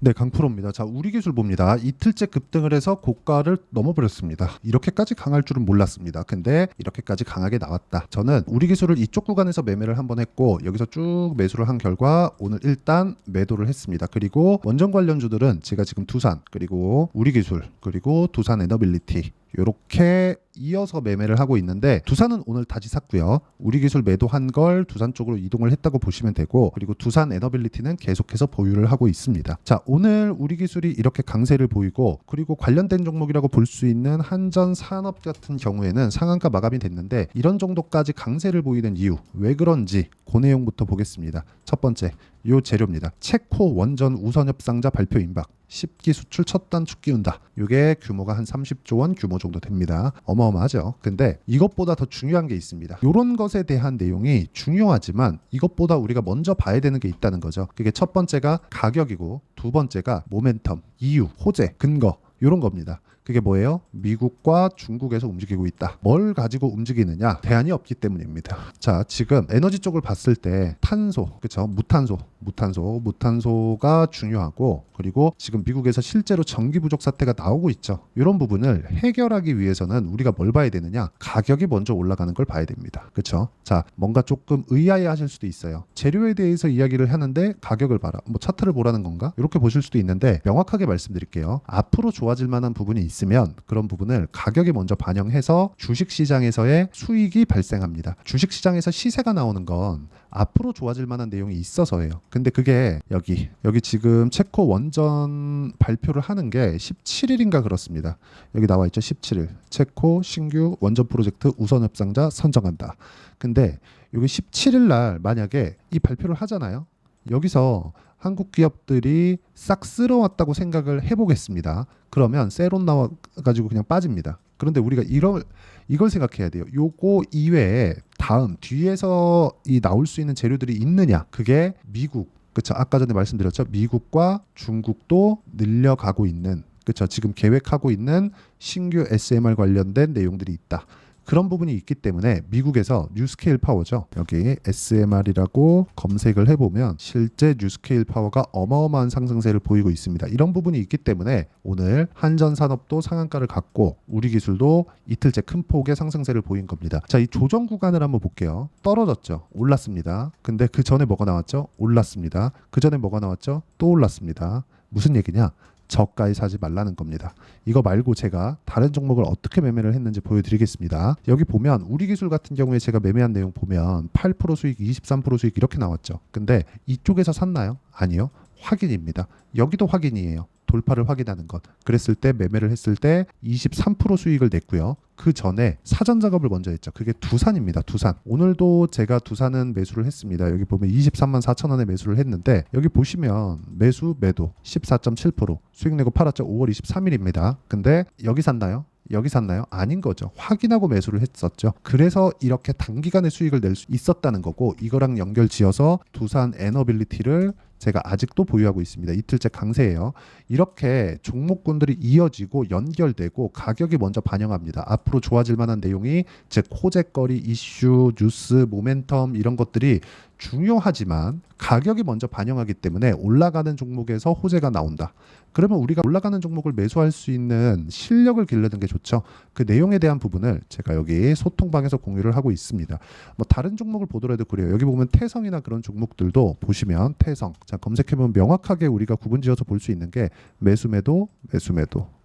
네, 강프로입니다. 자, 우리 기술 봅니다. 이틀째 급등을 해서 고가를 넘어버렸습니다. 이렇게까지 강할 줄은 몰랐습니다. 근데 이렇게까지 강하게 나왔다. 저는 우리 기술을 이쪽 구간에서 매매를 한번 했고 여기서 쭉 매수를 한 결과 오늘 일단 매도를 했습니다. 그리고 원전 관련주들은 제가 지금 두산 그리고 우리 기술 그리고 두산 에너빌리티 이렇게 이어서 매매를 하고 있는데 두산은 오늘 다시 샀고요. 우리 기술 매도한 걸 두산 쪽으로 이동을 했다고 보시면 되고 그리고 두산 에너빌리티는 계속해서 보유를 하고 있습니다. 자, 오늘 우리 기술이 이렇게 강세를 보이고 그리고 관련된 종목이라고 볼 수 있는 한전산업 같은 경우에는 상한가 마감이 됐는데 이런 정도까지 강세를 보이는 이유 왜 그런지 그 내용부터 보겠습니다. 첫 번째, 요 재료입니다. 체코 원전 우선협상자 발표 임박. 10기 수출 첫 단 축기운다. 이게 규모가 한 30조 원 규모 정도 됩니다. 어마어마하죠. 근데 이것보다 더 중요한 게 있습니다. 이런 것에 대한 내용이 중요하지만 이것보다 우리가 먼저 봐야 되는 게 있다는 거죠. 그게 첫 번째가 가격이고 두 번째가 모멘텀, 이유, 호재, 근거 이런 겁니다. 그게 뭐예요? 미국과 중국에서 움직이고 있다. 뭘 가지고 움직이느냐? 대안이 없기 때문입니다. 자, 지금 에너지 쪽을 봤을 때 탄소, 그렇죠? 무탄소가 중요하고 그리고 지금 미국에서 실제로 전기 부족 사태가 나오고 있죠. 이런 부분을 해결하기 위해서는 우리가 뭘 봐야 되느냐? 가격이 먼저 올라가는 걸 봐야 됩니다. 그렇죠? 자, 뭔가 조금 의아해하실 수도 있어요. 재료에 대해서 이야기를 하는데 가격을 봐라. 뭐 차트를 보라는 건가? 이렇게 보실 수도 있는데 명확하게 말씀드릴게요. 앞으로 좋아질 만한 부분이 있으면 그런 부분을 가격이 먼저 반영해서 주식시장에서의 수익이 발생합니다. 주식시장에서 시세가 나오는 건 앞으로 좋아질 만한 내용이 있어서예요. 근데 그게 여기 지금 체코 원전 발표를 하는 게 17일인가 그렇습니다. 여기 나와 있죠. 17일. 체코 신규 원전 프로젝트 우선 협상자 선정한다. 근데 여기 17일 날 만약에 이 발표를 하잖아요. 여기서 한국 기업들이 싹 쓸어왔다고 생각을 해보겠습니다. 그러면 세론 나와가지고 그냥 빠집니다. 그런데 우리가 이걸 생각해야 돼요. 요거 이외에 다음 뒤에서 이 나올 수 있는 재료들이 있느냐? 그게 미국, 그렇죠? 아까 전에 말씀드렸죠. 미국과 중국도 늘려가고 있는, 그렇죠? 지금 계획하고 있는 신규 SMR 관련된 내용들이 있다. 그런 부분이 있기 때문에 미국에서 뉴스케일 파워죠. 여기 SMR이라고 검색을 해보면 실제 뉴스케일 파워가 어마어마한 상승세를 보이고 있습니다. 이런 부분이 있기 때문에 오늘 한전산업도 상한가를 갖고 우리 기술도 이틀째 큰 폭의 상승세를 보인 겁니다. 자, 이 조정 구간을 한번 볼게요. 떨어졌죠. 올랐습니다. 근데 그 전에 뭐가 나왔죠? 올랐습니다. 그 전에 뭐가 나왔죠? 또 올랐습니다. 무슨 얘기냐? 저가에 사지 말라는 겁니다. 이거 말고 제가 다른 종목을 어떻게 매매를 했는지 보여드리겠습니다. 여기 보면 우리 기술 같은 경우에 제가 매매한 내용 보면 8% 수익, 23% 수익 이렇게 나왔죠. 근데 이쪽에서 샀나요? 아니요. 확인입니다. 여기도 확인이에요. 돌파를 확인하는 것. 그랬을 때 매매를 했을 때 23% 수익을 냈고요. 그 전에 사전 작업을 먼저 했죠. 그게 두산입니다. 두산. 오늘도 제가 두산은 매수를 했습니다. 여기 보면 23만 4천 원에 매수를 했는데 여기 보시면 매도 14.7% 수익 내고 팔았죠. 5월 23일입니다. 근데 여기 샀나요? 여기 샀나요? 아닌 거죠. 확인하고 매수를 했었죠. 그래서 이렇게 단기간에 수익을 낼 수 있었다는 거고 이거랑 연결 지어서 두산 에너빌리티를 제가 아직도 보유하고 있습니다. 이틀째 강세예요. 이렇게 종목군들이 이어지고 연결되고 가격이 먼저 반영합니다. 앞으로 좋아질 만한 내용이 즉 호재거리, 이슈, 뉴스, 모멘텀 이런 것들이 중요하지만 가격이 먼저 반영하기 때문에 올라가는 종목에서 호재가 나온다. 그러면 우리가 올라가는 종목을 매수할 수 있는 실력을 기르는 게 좋죠. 그 내용에 대한 부분을 제가 여기 소통방에서 공유를 하고 있습니다. 뭐 다른 종목을 보더라도 그래요. 여기 보면 태성이나 그런 종목들도 보시면 태성. 자, 검색해보면 명확하게 우리가 구분지어서 볼 수 있는 게 매수 매도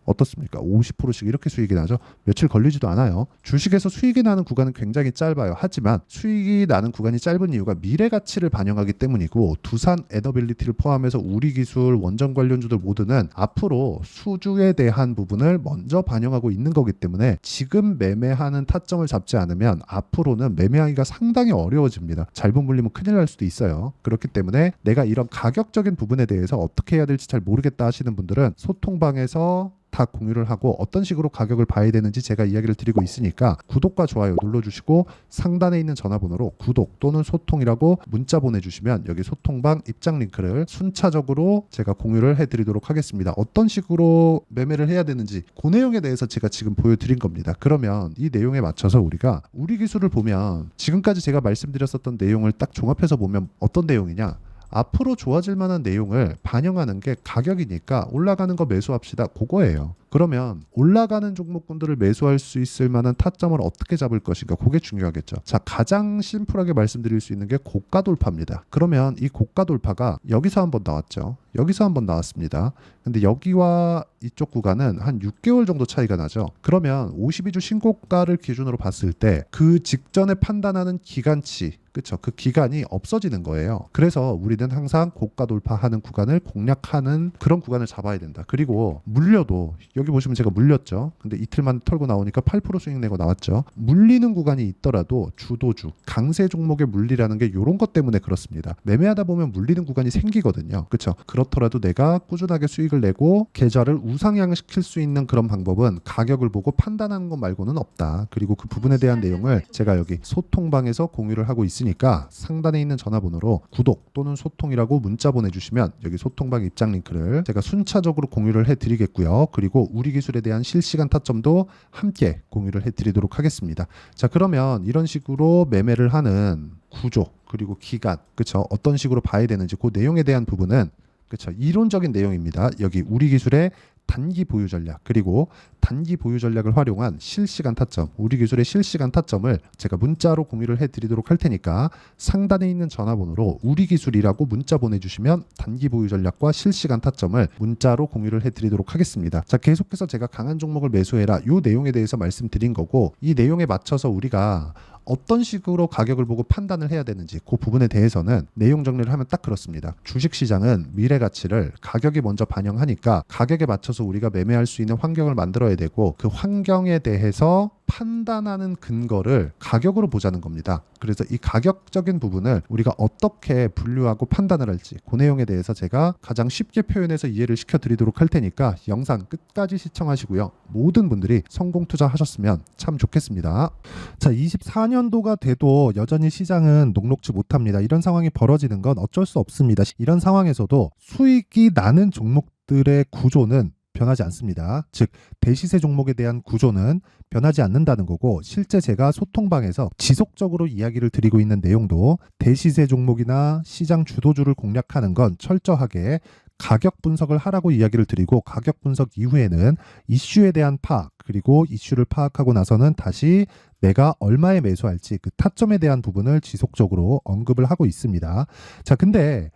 어떻습니까? 50%씩 이렇게 수익이 나죠. 며칠 걸리지도 않아요. 주식에서 수익이 나는 구간은 굉장히 짧아요. 하지만 수익이 나는 구간이 짧은 이유가 미래 가치를 반영하기 때문이고 두산 에너빌리티를 포함해서 우리 기술 원전 관련주들 모두는 앞으로 수주에 대한 부분을 먼저 반영하고 있는 거기 때문에 지금 매매하는 타점을 잡지 않으면 앞으로는 매매하기가 상당히 어려워집니다. 잘못 물리면 큰일 날 수도 있어요. 그렇기 때문에 내가 이런 가격적인 부분에 대해서 어떻게 해야 될지 잘 모르겠다 하시는 분들은 소통방에서 다 공유를 하고 어떤 식으로 가격을 봐야 되는지 제가 이야기를 드리고 있으니까 구독과 좋아요 눌러주시고 상단에 있는 전화번호로 구독 또는 소통이라고 문자 보내주시면 여기 소통방 입장 링크를 순차적으로 제가 공유를 해드리도록 하겠습니다. 어떤 식으로 매매를 해야 되는지 그 내용에 대해서 제가 지금 보여드린 겁니다. 그러면 이 내용에 맞춰서 우리가 우리 기술을 보면 지금까지 제가 말씀드렸었던 내용을 딱 종합해서 보면 어떤 내용이냐? 앞으로 좋아질 만한 내용을 반영하는 게 가격이니까 올라가는 거 매수합시다. 그거예요. 그러면 올라가는 종목군들을 매수할 수 있을 만한 타점을 어떻게 잡을 것인가, 그게 중요하겠죠. 자, 가장 심플하게 말씀드릴 수 있는 게 고가 돌파입니다. 그러면 이 고가 돌파가 여기서 한번 나왔죠. 여기서 한번 나왔습니다. 근데 여기와 이쪽 구간은 한 6개월 정도 차이가 나죠. 그러면 52주 신고가를 기준으로 봤을 때 그 직전에 판단하는 기간치, 그쵸? 그 기간이 없어지는 거예요. 그래서 우리는 항상 고가 돌파하는 구간을 공략하는 그런 구간을 잡아야 된다. 그리고 물려도 여기 보시면 제가 물렸죠. 근데 이틀만 털고 나오니까 8% 수익 내고 나왔죠. 물리는 구간이 있더라도 주도주, 강세 종목의 물리라는 게 이런 것 때문에 그렇습니다. 매매하다 보면 물리는 구간이 생기거든요. 그렇죠? 그렇더라도 내가 꾸준하게 수익을 내고 계좌를 우상향시킬 수 있는 그런 방법은 가격을 보고 판단하는 것 말고는 없다. 그리고 그 부분에 대한 내용을 제가 여기 소통방에서 공유를 하고 있으니까 상단에 있는 전화번호로 구독 또는 소통이라고 문자 보내주시면 여기 소통방 입장 링크를 제가 순차적으로 공유를 해드리겠고요. 그리고 우리 기술에 대한 실시간 타점도 함께 공유를 해드리도록 하겠습니다. 자, 그러면 이런 식으로 매매를 하는 구조 그리고 기간, 그쵸? 어떤 식으로 봐야 되는지 그 내용에 대한 부분은, 그쵸? 이론적인 내용입니다. 여기 우리 기술의 단기 보유 전략, 그리고 단기 보유 전략을 활용한 실시간 타점, 우리 기술의 실시간 타점을 제가 문자로 공유를 해드리도록 할 테니까 상단에 있는 전화번호로 우리 기술이라고 문자 보내주시면 단기 보유 전략과 실시간 타점을 문자로 공유를 해드리도록 하겠습니다. 자, 계속해서 제가 강한 종목을 매수해라, 이 내용에 대해서 말씀드린 거고, 이 내용에 맞춰서 우리가 어떤 식으로 가격을 보고 판단을 해야 되는지 그 부분에 대해서는 내용 정리를 하면 딱 그렇습니다. 주식시장은 미래 가치를 가격이 먼저 반영하니까 가격에 맞춰서 우리가 매매할 수 있는 환경을 만들어야 되고, 그 환경에 대해서 판단하는 근거를 가격으로 보자는 겁니다. 그래서 이 가격적인 부분을 우리가 어떻게 분류하고 판단을 할지 그 내용에 대해서 제가 가장 쉽게 표현해서 이해를 시켜드리도록 할 테니까 영상 끝까지 시청하시고요. 모든 분들이 성공 투자하셨으면 참 좋겠습니다. 자, 24년도가 돼도 여전히 시장은 녹록지 못합니다. 이런 상황이 벌어지는 건 어쩔 수 없습니다. 이런 상황에서도 수익이 나는 종목들의 구조는 변하지 않습니다. 즉, 대시세 종목에 대한 구조는 변하지 않는다는 거고, 실제 제가 소통방에서 지속적으로 이야기를 드리고 있는 내용도 대시세 종목이나 시장 주도주를 공략하는 건 철저하게 가격 분석을 하라고 이야기를 드리고, 가격 분석 이후에는 이슈에 대한 파악, 그리고 이슈를 파악하고 나서는 다시 내가 얼마에 매수할지 그 타점에 대한 부분을 지속적으로 언급을 하고 있습니다. 자, 근데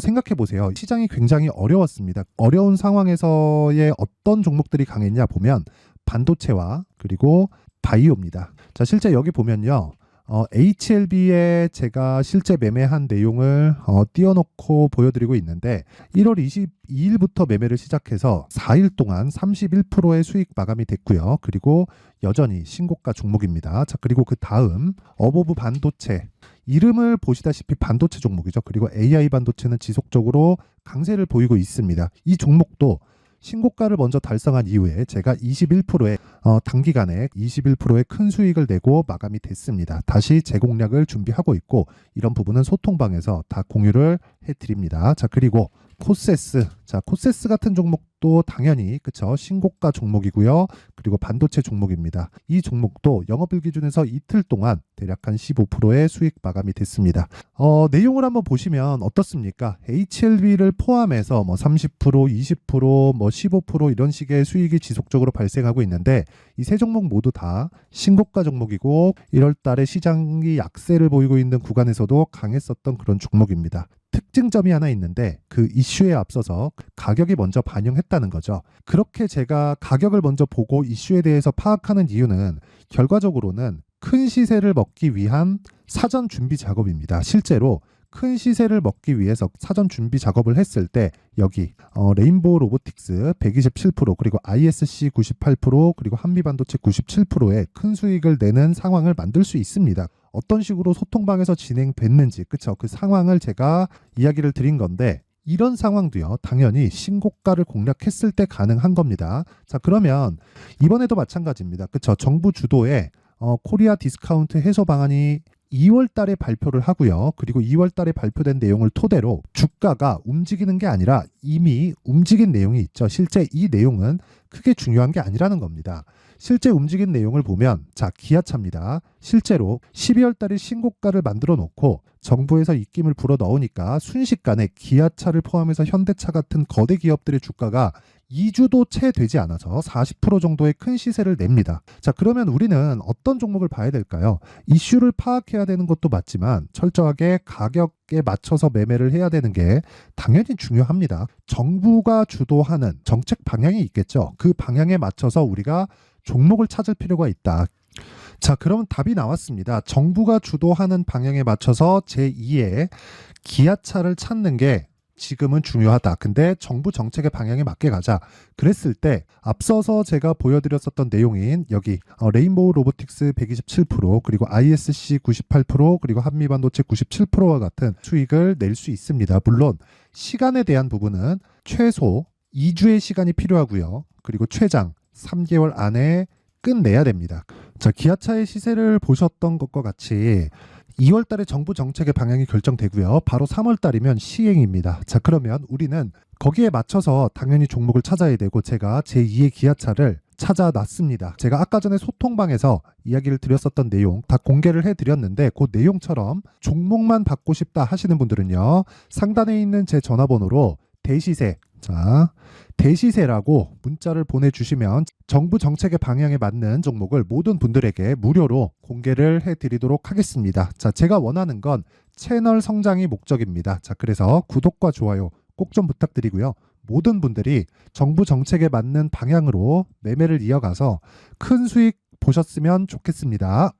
생각해 보세요. 시장이 굉장히 어려웠습니다. 어려운 상황에서의 어떤 종목들이 강했냐 보면 반도체와 그리고 바이오입니다. 자, 실제 여기 보면요. HLB에 제가 실제 매매한 내용을 띄워놓고 보여드리고 있는데 1월 22일부터 매매를 시작해서 4일 동안 31%의 수익 마감이 됐고요. 그리고 여전히 신고가 종목입니다. 자, 그리고 그 다음 어보브 반도체, 이름을 보시다시피 반도체 종목이죠. 그리고 AI 반도체는 지속적으로 강세를 보이고 있습니다. 이 종목도 신고가를 먼저 달성한 이후에 제가 21%의 단기간에 21%의 큰 수익을 내고 마감이 됐습니다. 다시 재공략을 준비하고 있고, 이런 부분은 소통방에서 다 공유를 해드립니다. 자, 그리고 코세스, 자, 코세스 같은 종목도 당연히 그쵸, 신고가 종목이고요. 그리고 반도체 종목입니다. 이 종목도 영업일 기준에서 이틀 동안 대략 한 15%의 수익 마감이 됐습니다. 내용을 한번 보시면 어떻습니까? HLB를 포함해서 뭐 30%, 20%, 뭐 15% 이런 식의 수익이 지속적으로 발생하고 있는데, 이 세 종목 모두 다 신고가 종목이고 1월 달에 시장이 약세를 보이고 있는 구간에서도 강했었던 그런 종목입니다. 특징점이 하나 있는데, 그 이슈에 앞서서 가격이 먼저 반영했다는 거죠. 그렇게 제가 가격을 먼저 보고 이슈에 대해서 파악하는 이유는 결과적으로는 큰 시세를 먹기 위한 사전 준비 작업입니다. 실제로 큰 시세를 먹기 위해서 사전 준비 작업을 했을 때 여기 레인보우 로보틱스 127%, 그리고 ISC 98%, 그리고 한미반도체 97%의 큰 수익을 내는 상황을 만들 수 있습니다. 어떤 식으로 소통방에서 진행됐는지, 그쵸? 그 상황을 제가 이야기를 드린 건데, 이런 상황도요, 당연히 신고가를 공략했을 때 가능한 겁니다. 자, 그러면 이번에도 마찬가지입니다. 그쵸? 정부 주도의 코리아 디스카운트 해소 방안이 2월 달에 발표를 하고요. 그리고 2월 달에 발표된 내용을 토대로 주가가 움직이는 게 아니라 이미 움직인 내용이 있죠. 실제 이 내용은 크게 중요한 게 아니라는 겁니다. 실제 움직인 내용을 보면 자, 기아차입니다. 실제로 12월 달에 신고가를 만들어 놓고 정부에서 입김을 불어 넣으니까 순식간에 기아차를 포함해서 현대차 같은 거대 기업들의 주가가 2주도 채 되지 않아서 40% 정도의 큰 시세를 냅니다. 자, 그러면 우리는 어떤 종목을 봐야 될까요? 이슈를 파악해야 되는 것도 맞지만 철저하게 가격에 맞춰서 매매를 해야 되는 게 당연히 중요합니다. 정부가 주도하는 정책 방향이 있겠죠. 그 방향에 맞춰서 우리가 종목을 찾을 필요가 있다. 자, 그럼 답이 나왔습니다. 정부가 주도하는 방향에 맞춰서 제2의 기아차를 찾는 게 지금은 중요하다. 근데 정부 정책의 방향에 맞게 가자. 그랬을 때 앞서서 제가 보여드렸었던 내용인 여기 레인보우 로보틱스 127% 그리고 ISC 98% 그리고 한미반도체 97%와 같은 수익을 낼 수 있습니다. 물론 시간에 대한 부분은 최소 2주의 시간이 필요하고요. 그리고 최장 3개월 안에 끝내야 됩니다. 자, 기아차의 시세를 보셨던 것과 같이 2월 달에 정부 정책의 방향이 결정되고요. 바로 3월 달이면 시행입니다. 자, 그러면 우리는 거기에 맞춰서 당연히 종목을 찾아야 되고 제가 제2의 기아차를 찾아놨습니다. 제가 아까 전에 소통방에서 이야기를 드렸었던 내용 다 공개를 해드렸는데 그 내용처럼 종목만 받고 싶다 하시는 분들은요. 상단에 있는 제 전화번호로 대시세, 자, 대시세라고 문자를 보내주시면 정부 정책의 방향에 맞는 종목을 모든 분들에게 무료로 공개를 해드리도록 하겠습니다. 자, 제가 원하는 건 채널 성장이 목적입니다. 자, 그래서 구독과 좋아요 꼭 좀 부탁드리고요. 모든 분들이 정부 정책에 맞는 방향으로 매매를 이어가서 큰 수익 보셨으면 좋겠습니다.